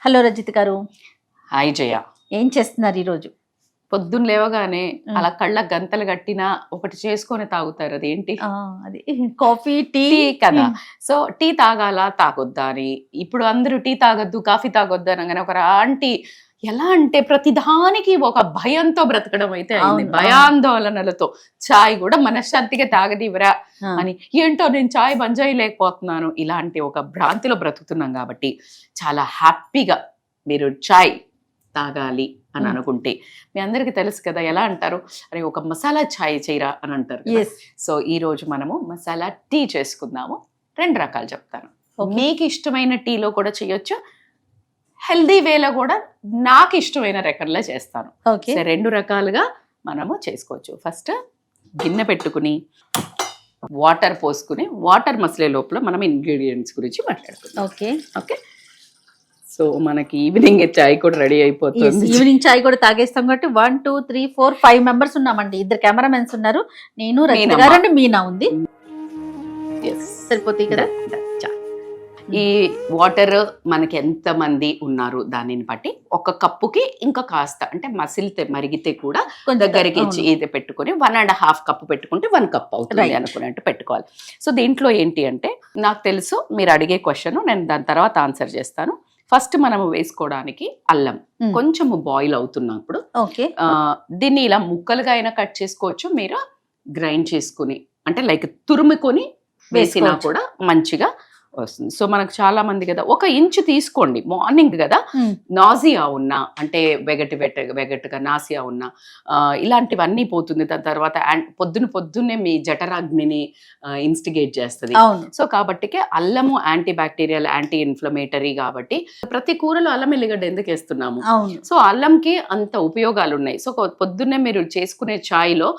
Hello Rajith గారు, hi జయ. ఏం చేస్తున్నారు ఈరోజు? పొద్దున్న లేవగానే అలా కళ్ళ గంతలు కట్టినా ఒకటి చేసుకొని తాగుతారు, అదేంటి? అది కాఫీ టీ కదా. సో టీ తాగాలా తాగొద్దా అని ఇప్పుడు అందరూ టీ తాగొద్దు కాఫీ తాగొద్దు అనగానే ఒక ఆంటీ ఎలా అంటే ప్రతిదానికి ఒక భయంతో బ్రతకడం అయితే అయింది. భయాందోళనలతో చాయ్ కూడా మనశ్శాంతిగా తాగదివరా అని, ఏంటో నేను చాయ్ బంద్ చేయలేకపోతున్నాను, ఇలాంటి ఒక భ్రాంతిలో బ్రతుకుతున్నాం. కాబట్టి చాలా హ్యాపీగా మీరు చాయ్ తాగాలి అని అనుకుంటే, మీ అందరికి తెలుసు కదా ఎలా అంటారు, అరే ఒక మసాలా ఛాయ్ చేయరా అని అంటారు. సో ఈ రోజు మనము మసాలా టీ చేసుకుందాము. 2 రకాలు చెప్తాను. మీకు ఇష్టమైన టీలో కూడా చేయొచ్చు, హెల్దీ వేలో కూడా నాకు ఇష్టమైన రకంలో చేస్తాను. సో 2 రకాలుగా మనము చేసుకోవచ్చు. ఫస్ట్ గిన్నె పెట్టుకుని వాటర్ పోసుకుని, వాటర్ మసలే లోపల మనం ఇంగ్రీడియంట్స్ గురించి మాట్లాడుకుందాం. ఓకే. సో మనకి ఈవినింగ్ చాయ్ కూడా రెడీ అయిపోతుంది. ఈవినింగ్ చాయ్ కూడా తాగేస్తాం కాబట్టి 1 2 3 4 5 మెంబర్స్ ఉన్నామండి. 2 కెమెరామెన్స్ ఉన్నారు, నేను రజిత గారు అండి, మీనా ఉంది. సరిపోతాయి కదా. ఈ వాటర్ మనకి ఎంత మంది ఉన్నారు దానిని బట్టి ఒక కప్పుకి ఇంకా కాస్త అంటే మసిలితే మరిగితే కూడా దగ్గరికి ఇది పెట్టుకుని 1.5 కప్పు పెట్టుకుంటే 1 కప్ అవుతుంది అనుకున్నట్టు పెట్టుకోవాలి. సో దీంట్లో ఏంటి అంటే, నాకు తెలుసు మీరు అడిగే క్వశ్చన్, నేను దాని తర్వాత ఆన్సర్ చేస్తాను. ఫస్ట్ మనము వేసుకోవడానికి అల్లం కొంచెము బాయిల్ అవుతున్నప్పుడు దీన్ని ఇలా ముక్కలుగా అయినా కట్ చేసుకోవచ్చు, మీరు గ్రైండ్ చేసుకుని అంటే లైక్ తురుముకొని వేసినా కూడా మంచిగా వస్తుంది. సో మనకు చాలా మంది కదా, 1 ఇంచు తీసుకోండి. మార్నింగ్ కదా నాసియా ఉన్నా అంటే వెగటుగా నాసియా ఉన్నా ఇలాంటివన్నీ పోతుంది. దాని తర్వాత పొద్దున్నే మీ జఠరాగ్నిని ఇన్స్టిగేట్ చేస్తుంది. సో కాబట్టి అల్లము యాంటీ బ్యాక్టీరియల్, యాంటీ ఇన్ఫ్లమేటరీ. కాబట్టి ప్రతి కూరలో అల్లం ఎల్లిగడ్డ ఎందుకు వేస్తున్నాము? సో అల్లంకి అంత ఉపయోగాలు ఉన్నాయి. సో పొద్దున్నే మీరు చేసుకునే ఛాయ్లో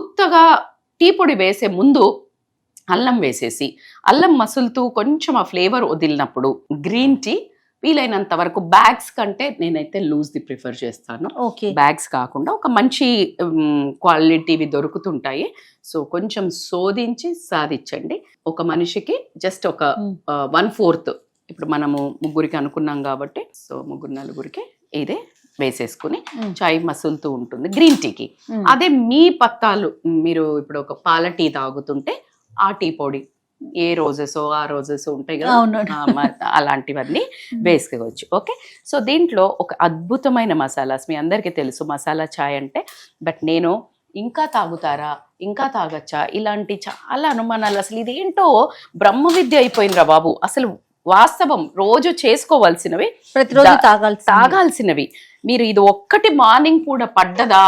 ఉత్తగా టీ పొడి వేసే ముందు అల్లం వేసేసి, అల్లం మసులుతూ కొంచెం ఆ ఫ్లేవర్ వదిలినప్పుడు గ్రీన్ టీ వీలైనంత వరకు, బ్యాగ్స్ కంటే నేనైతే లూజ్ది ప్రిఫర్ చేస్తాను. బ్యాగ్స్ కాకుండా ఒక మంచి క్వాలిటీవి దొరుకుతుంటాయి. సో కొంచెం శోధించి సాధించండి. ఒక మనిషికి జస్ట్ ఒక 1/4, ఇప్పుడు మనము 3 అనుకున్నాం కాబట్టి, సో 3-4 ఇదే వేసేసుకుని చాయ్ మసులుతూ ఉంటుంది గ్రీన్ టీకి. అదే మీ పత్తాలు, మీరు ఇప్పుడు ఒక పాల టీ తాగుతుంటే ఆ టీ పొడి ఏ రోజెస్ ఉంటాయి కదా, అలాంటివన్నీ వేసుకోవచ్చు. ఓకే. సో దీంట్లో ఒక అద్భుతమైన మసాలాస్ మీ అందరికీ తెలుసు, మసాలా ఛాయ్ అంటే. బట్ నేను ఇంకా తాగుతారా, ఇంకా తాగచ్చా, ఇలాంటి చాలా అనుమానాలు. అసలు ఇదేంటో బ్రహ్మ విద్య అయిపోయిందిరా బాబు. అసలు వాస్తవం రోజు చేసుకోవాల్సినవి, ప్రతిరోజు తాగాల్సినవి. మీరు ఇది ఒక్కటి మార్నింగ్ కూడా పడ్డదా,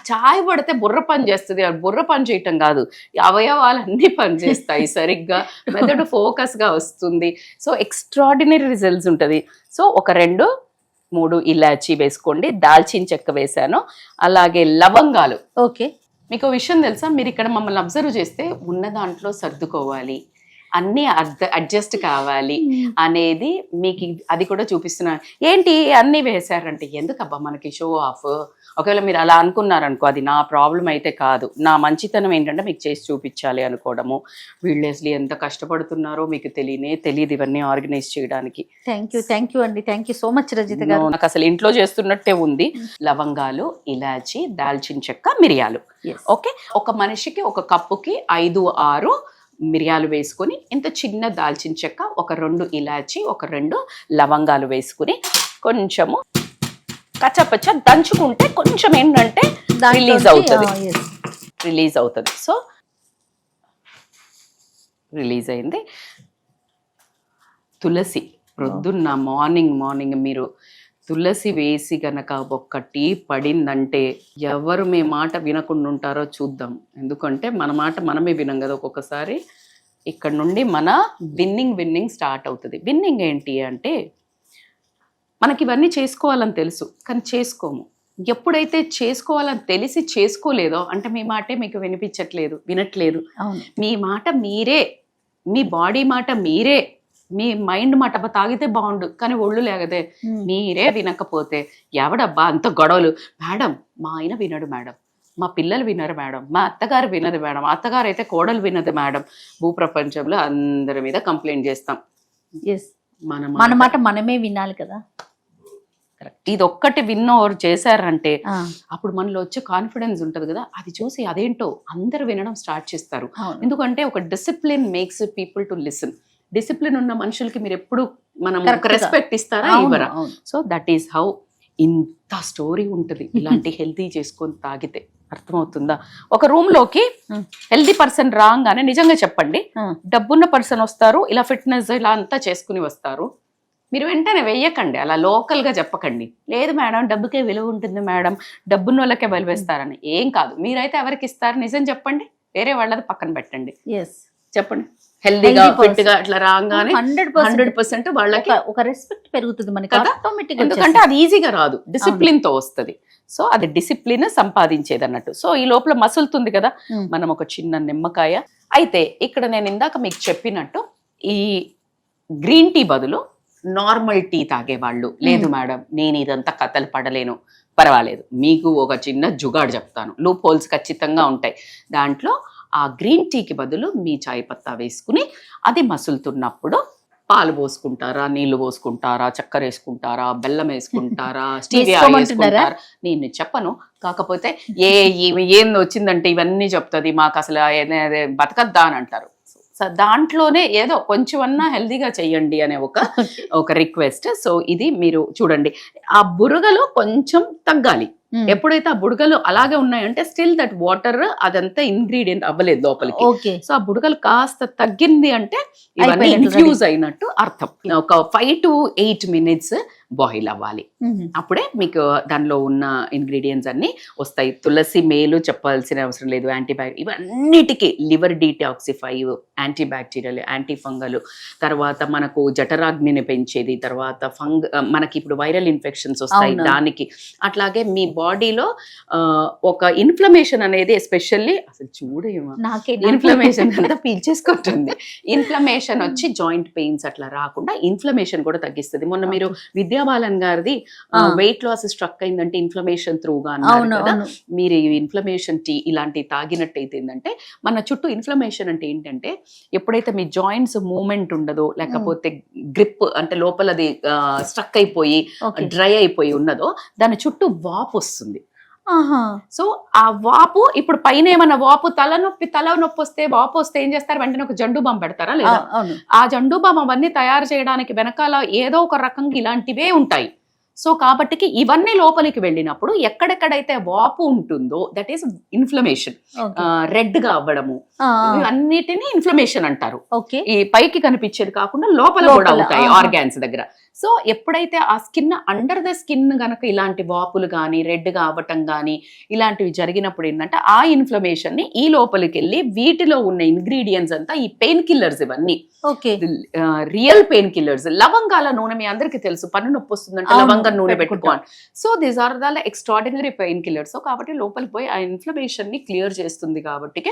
చాయ్ పడితే బుర్ర పని చేస్తుంది. బుర్ర పని చేయటం కాదు, అవయవాలన్నీ పనిచేస్తాయి సరిగ్గా, మెదడు ఫోకస్గా వస్తుంది. సో ఎక్స్ట్రాడినరీ రిజల్ట్స్ ఉంటుంది. సో ఒక 2-3 ఇలాచీ వేసుకోండి, దాల్చిన చెక్క వేసాను, అలాగే లవంగాలు. ఓకే. మీకు విషయం తెలుసా, మీరు ఇక్కడ మమ్మల్ని అబ్జర్వ్ చేస్తే ఉన్న దాంట్లో సర్దుకోవాలి, అన్నీ అడ్జస్ట్ కావాలి అనేది మీకు అది కూడా చూపిస్తున్నాను. ఏంటి అన్నీ వేశారంటే, ఎందుకబ్బా మనకి షో ఆఫ్? ఒకవేళ మీరు అలా అనుకున్నారనుకో, అది నా ప్రాబ్లం అయితే కాదు. నా మంచితనం ఏంటంటే మీకు చేసి చూపించాలి అనుకోవడము. వీళ్ళు అసలు ఎంత కష్టపడుతున్నారో మీకు తెలియదు ఇవన్నీ ఆర్గనైజ్ చేయడానికి. థ్యాంక్ యూ అండి, thank you so much Rajitha గారు. నాకు అసలు ఇంట్లో చేస్తున్నట్టే ఉంది. లవంగాలు, ఇలాచి, దాల్చిన చెక్క, మిరియాలు. ఓకే. ఒక మనిషికి ఒక కప్పుకి 5-6 మిరియాలు వేసుకుని, ఇంత చిన్న దాల్చిన చెక్క, ఒక 2 ఇలాచి, ఒక 2 లవంగాలు వేసుకుని కొంచెము కచ్చపచ్చ దంచుకుంటే కొంచెం ఏంటంటే రిలీజ్ అవుతుంది. సో రిలీజ్ అయింది. తులసి ప్రొద్దున్న మార్నింగ్ మీరు తులసి వేసి గనక ఒక్క టీ పడిందంటే ఎవరు మీ మాట వినకుండా ఉంటారో చూద్దాం. ఎందుకంటే మన మాట మనమే వినం కదా ఒక్కొక్కసారి. ఇక్కడ నుండి మన విన్నింగ్ స్టార్ట్ అవుతుంది. విన్నింగ్ ఏంటి అంటే, మనకి ఇవన్నీ చేసుకోవాలని తెలుసు కానీ చేసుకోము. ఎప్పుడైతే చేసుకోవాలని తెలిసి చేసుకోలేదో అంటే మీ మాటే మీకు వినట్లేదు. మీ మాట మీరే, మీ బాడీ మాట మీరే, మీ మైండ్ మాట తాగితే బాగుండు కానీ ఒళ్ళు లేగదే, మీరే వినకపోతే ఎవడబ్బా అంత గొడవలు. మేడం మా ఆయన వినడు మేడం, మా పిల్లలు వినరు మేడం, మా అత్తగారు వినదు మేడం, అత్తగారు అయితే కోడలు వినదు మేడం. భూప్రపంచంలో అందరి మీద కంప్లైంట్ చేస్తాం. మన మాట మనమే వినాలి కదా. ఇది ఒక్కటి విన్నోవర్ చేశారంటే అప్పుడు మనలో వచ్చే కాన్ఫిడెన్స్ ఉంటది కదా, అది చూసి అదేంటో అందరు వినడం స్టార్ట్ చేస్తారు. ఎందుకంటే ఒక discipline makes people to listen. Discipline ఉన్న మనుషులకి మీరు ఎప్పుడు మనం రెస్పెక్ట్ ఇస్తారా ఇవ్వరా? సో దట్ ఈస్ హౌ ఇంత స్టోరీ ఉంటది ఇలాంటి హెల్తీ చేసుకొని తాగితే. అర్థమవుతుందా? ఒక రూమ్ లోకి హెల్దీ పర్సన్ రాగానే నిజంగా చెప్పండి, డబ్బున్న పర్సన్ వస్తారు, ఇలా ఫిట్నెస్ ఇలా అంతా చేసుకుని వస్తారు. మీరు వెంటనే వెయ్యకండి, అలా లోకల్ గా చెప్పకండి. లేదు మేడం డబ్బుకే విలువ ఉంటుంది మేడం, డబ్బున్న వాళ్ళకే బలివేస్తారని. ఏం కాదు, మీరైతే ఎవరికి ఇస్తారు నిజం చెప్పండి, వేరే వాళ్ళది పక్కన పెట్టండి. చెప్పండి, హెల్దీగా ఫిట్ గా అట్లా రాగానే 100% వాళ్ళకి ఒక రెస్పెక్ట్ పెరుగుతుంది మనకి ఆటోమేటిక్. ఎందుకంటే అది ఈజీగా రాదు, డిసిప్లిన్ తో వస్తుంది. సో అది డిసిప్లిన్ సంపాదించేది అన్నట్టు. సో ఈ లోపల మసులుతుంది కదా, మనం ఒక చిన్న నిమ్మకాయ. అయితే ఇక్కడ నేను ఇందాక మీకు చెప్పినట్టు ఈ గ్రీన్ టీ బదులు నార్మల్ టీ తాగేవాళ్ళు, లేదు మేడం నేను ఇదంతా కథలు పడలేను, పర్వాలేదు, మీకు ఒక చిన్న జుగాడు చెప్తాను. లూప్ హోల్స్ ఖచ్చితంగా ఉంటాయి దాంట్లో. ఆ గ్రీన్ టీకి బదులు మీ చాయ్ పత్తా వేసుకుని అది మసులుతున్నప్పుడు పాలు పోసుకుంటారా, నీళ్లు పోసుకుంటారా, చక్కెర వేసుకుంటారా, బెల్లం వేసుకుంటారా, స్టీవియా వేసుకుంటారా, నేను చెప్పను. కాకపోతే ఏంది వచ్చిందంటే ఇవన్నీ చెప్తుంది, మాకు అసలు బతకద్దా అని అంటారు. దాంట్లోనే ఏదో కొంచెం అన్నా హెల్దీగా చెయ్యండి అనే ఒక రిక్వెస్ట్. సో ఇది మీరు చూడండి, ఆ బురగలు కొంచెం తగ్గాలి. ఎప్పుడైతే ఆ బుడగలు అలాగే ఉన్నాయంటే స్టిల్ దట్ వాటర్ అదంతా ఇంగ్రీడియంట్ అవ్వలేదు లోపలికి. సో ఆ బుడగలు కాస్త తగ్గింది అంటే ఇవన్నీ ఇన్ఫ్యూజ్ అయినట్టు అర్థం. ఒక 5 to 8 minutes బాయిల్ అవ్వాలి. అప్పుడే మీకు దానిలో ఉన్న ఇంగ్రీడియంట్స్ అన్ని వస్తాయి. తులసి మేలు చెప్పాల్సిన అవసరం లేదు, యాంటీబయాటిక్ ఇవన్నిటికీ, liver detoxify, anti bacterial, anti fungal, తర్వాత మనకు జఠరాగ్నిని పెంచేది, తర్వాత మనకి ఇప్పుడు వైరల్ ఇన్ఫెక్షన్స్ వస్తాయి దానికి. అట్లాగే మీ బాడీలో ఒక ఇన్ఫ్లమేషన్ అనేది ఎస్పెషల్లీ అసలు చూడేమో ఇన్ఫ్లమేషన్ అంతా పీల్చేసుకుంటుంది. ఇన్ఫ్లమేషన్ వచ్చి జాయింట్ పెయిన్స్ అట్లా రాకుండా ఇన్ఫ్లమేషన్ కూడా తగ్గిస్తుంది. మొన్న మీరు విద్యాబాలన్ గారిది వెయిట్ లాస్ స్ట్రక్ అయిందంటే ఇన్ఫ్లమేషన్ త్రూగా అన్నారు కదా, మీరు ఇన్ఫ్లమేషన్ టీ ఇలాంటి తాగినట్టయితే ఏంటంటే మన చుట్టూ ఇన్ఫ్లమేషన్ అంటే ఏంటంటే ఎప్పుడైతే మీ జాయింట్స్ మూవ్మెంట్ ఉండదో, లేకపోతే గ్రిప్ అంటే లోపలది స్ట్రక్ అయిపోయి డ్రై అయిపోయి ఉన్నదో దాని చుట్టూ వాపు వస్తుంది. సో ఆ వాపు ఇప్పుడు పైన ఏమన్నా వాపు తల నొప్పి వస్తే వాపు వస్తే ఏం చేస్తారు, వెంటనే ఒక జండు బామ్ పెడతారా లేదా? ఆ జండు బామ్ అవన్నీ తయారు చేయడానికి వెనకాల ఏదో ఒక రకంగా ఇలాంటివే ఉంటాయి. సో కాబట్టి ఇవన్నీ లోపలికి వెళ్ళినప్పుడు ఎక్కడెక్కడైతే వాపు ఉంటుందో దట్ ఈస్ ఇన్ఫ్లమేషన్, రెడ్ గా అవ్వడము, అన్నిటినీ ఇన్ఫ్లమేషన్ అంటారు. ఈ పైకి కనిపించేది కాకుండా లోపల కూడా ఉంటాయి ఆర్గాన్స్ దగ్గర. సో ఎప్పుడైతే ఆ స్కిన్ అండర్ ద స్కిన్ గనక ఇలాంటి వాపులు కానీ రెడ్ గా అవ్వటం కానీ ఇలాంటివి జరిగినప్పుడు ఏంటంటే ఆ ఇన్ఫ్లమేషన్ ని ఈ లోపలికి వెళ్ళి వీటిలో ఉన్న ఇంగ్రీడియంట్స్ అంతా ఈ పెయిన్ కిల్లర్స్, ఇవన్నీ రియల్ పెయిన్ కిల్లర్స్. లవంగాల నూనె మీ అందరికి తెలుసు, పన్ను నొప్పి వస్తుందంటే లవంగ నూనె పెట్టుకోండి. So these are the extraordinary painkillers. So కాబట్టి లోపలికి పోయి ఆ ఇన్ఫ్లమేషన్ ని క్లియర్ చేస్తుంది, కాబట్టి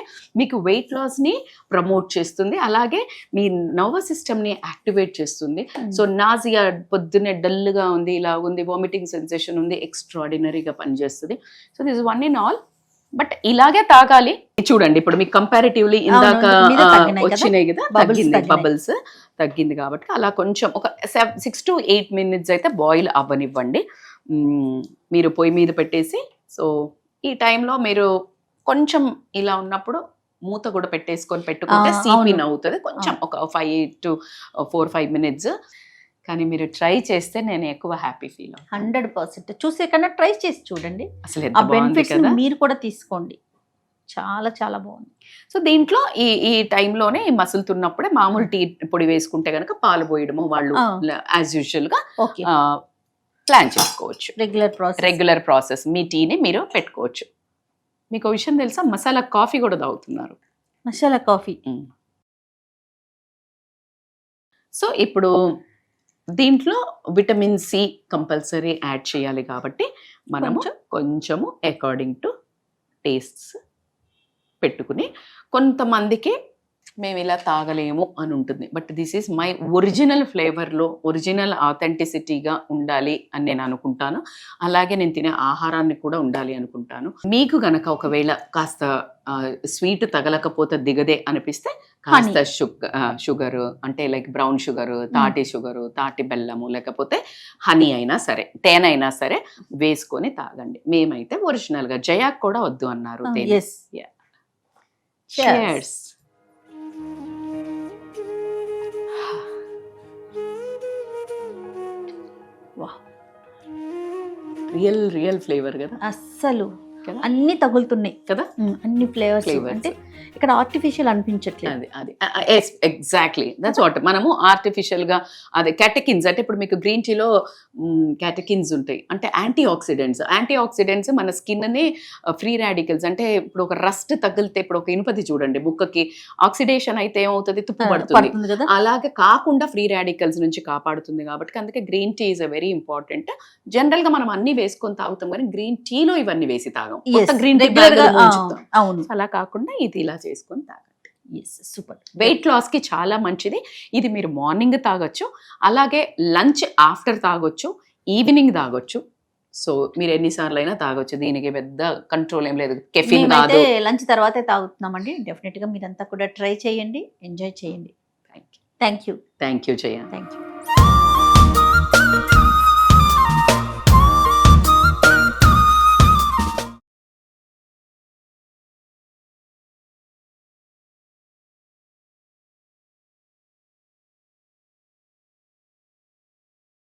మీకు వెయిట్ లాస్ ని ప్రమోట్ చేస్తుంది, అలాగే మీ నర్వస్ సిస్టమ్ ని యాక్టివేట్ చేస్తుంది. సో నాజియా, పొద్దున్నే డల్ గా ఉంది, ఇలా ఉంది, వామిటింగ్ సెన్సేషన్ ఉంది, ఎక్స్ట్రాడినరీగా పనిచేస్తుంది. So this one in all. But ఇలాగే తాగాలి. చూడండి ఇప్పుడు మీకు కంపారిటివ్లీ ఇందాక వచ్చినాయి కదా, తగ్గింది, బబుల్స్ తగ్గింది, కాబట్టి అలా కొంచెం ఒక 6 to 8 minutes అయితే బాయిల్ అవ్వనివ్వండి మీరు పొయ్యి మీద పెట్టేసి. సో ఈ టైంలో మీరు కొంచెం ఇలా ఉన్నప్పుడు మూత కూడా పెట్టేసుకొని పెట్టుకుంటే సీపిన్ అవుతుంది కొంచెం, ఒక 5 to 4-5 minutes. కానీ మీరు ట్రై చేస్తే నేను ఎక్కువ హ్యాపీ ఫీల్ అవుతాను. 100% చూసే కన్నా ట్రై చేసి చూడండి, అసలు ఆ బెనిఫిట్స్ మీరు కూడా తీసుకోండి. చాలా చాలా బాగుంది. సో దీంట్లో ఈ టైంలోనే మసులుతున్నప్పుడే మామూలు టీ పొడి వేసుకుంటే కనుక పాలు పోయడము వాళ్ళు యాజ్ యూజువల్ గా ప్లాన్ చేసుకోవచ్చు. రెగ్యులర్ ప్రాసెస్ మీ టీని మీరు పెట్టుకోవచ్చు. మీకు ఒక విషయం తెలుసా, మసాలా కాఫీ కూడా తాగుతున్నారు. మసాలా కాఫీ. సో ఇప్పుడు దీంట్లో విటమిన్ సి కంపల్సరీ యాడ్ చేయాలి, కాబట్టి మనము కొంచెము అకార్డింగ్ టు టేస్ట్స్ పెట్టుకుని, కొంతమందికి మేము ఇలా తాగలేము అని ఉంటుంది. But this is my original ఫ్లేవర్లో ఒరిజినల్ ఆథెంటిసిటీగా ఉండాలి అని నేను అనుకుంటాను. అలాగే నేను తినే ఆహారాన్ని కూడా ఉండాలి అనుకుంటాను. మీకు గనక ఒకవేళ కాస్త స్వీట్ తగలకపోతే దిగదే అనిపిస్తే కాస్త షుగర్ అంటే లైక్ బ్రౌన్ షుగర్, తాటి షుగరు, తాటి బెల్లము, లేకపోతే హనీ అయినా సరే, తేనైనా సరే వేసుకొని తాగండి. మేమైతే ఒరిజినల్గా జయాక్ కూడా వద్దు అన్నారు. Cheers. రియల్ ఫ్లేవర్ కదా అస్సలు అన్ని తగులుతున్నాయి కదా, అన్ని ఫ్లేవర్స్. అంటే ఇక్కడ ఆర్టిఫిషియల్ అనిపించట్లేదు. అది ఎగ్జాక్ట్లీ దట్స్ వాట్. మనము ఆర్టిఫిషియల్ గా అదే క్యాటకిన్స్ అంటే ఇప్పుడు మీకు గ్రీన్ టీలో క్యాటకిన్స్ ఉంటాయి అంటే యాంటీ ఆక్సిడెంట్స్ మన స్కిన్ ని ఫ్రీ రాడికల్స్ అంటే ఇప్పుడు ఒక రస్ట్ తగిలితే ఇప్పుడు ఒక ఇనుపది చూడండి బుక్కకి ఆక్సిడేషన్ అయితే ఏమవుతుంది, తుప్పు పడుతుంది. అలాగే కాకుండా ఫ్రీ రాడికల్స్ నుంచి కాపాడుతుంది. కాబట్టి అందుకే green tea is a very important. General గా మనం అన్ని వేసుకొని తాగుతాం కానీ గ్రీన్ టీలో ఇవన్నీ వేసి తాగం. గ్రీన్ టీ అవును, అలా కాకుండా ఇది ఇలా చేసుకొని తాగండి. సూపర్. వెయిట్ లాస్ కి చాలా మంచిది. ఇది మీరు మార్నింగ్ తాగొచ్చు, అలాగే లంచ్ ఆఫ్టర్ తాగొచ్చు, ఈవినింగ్ తాగొచ్చు. సో మీరు ఎన్నిసార్లు అయినా తాగొచ్చు. దీనికి పెద్ద కంట్రోల్ ఏం లేదు. కెఫిన్ కాదు. లంచ్ తర్వాతే తాగుతున్నామండి. డెఫినెట్ గా మీరంతా కూడా ట్రై చేయండి, ఎంజాయ్ చేయండి. Thank you thank you Jaya. Thank you.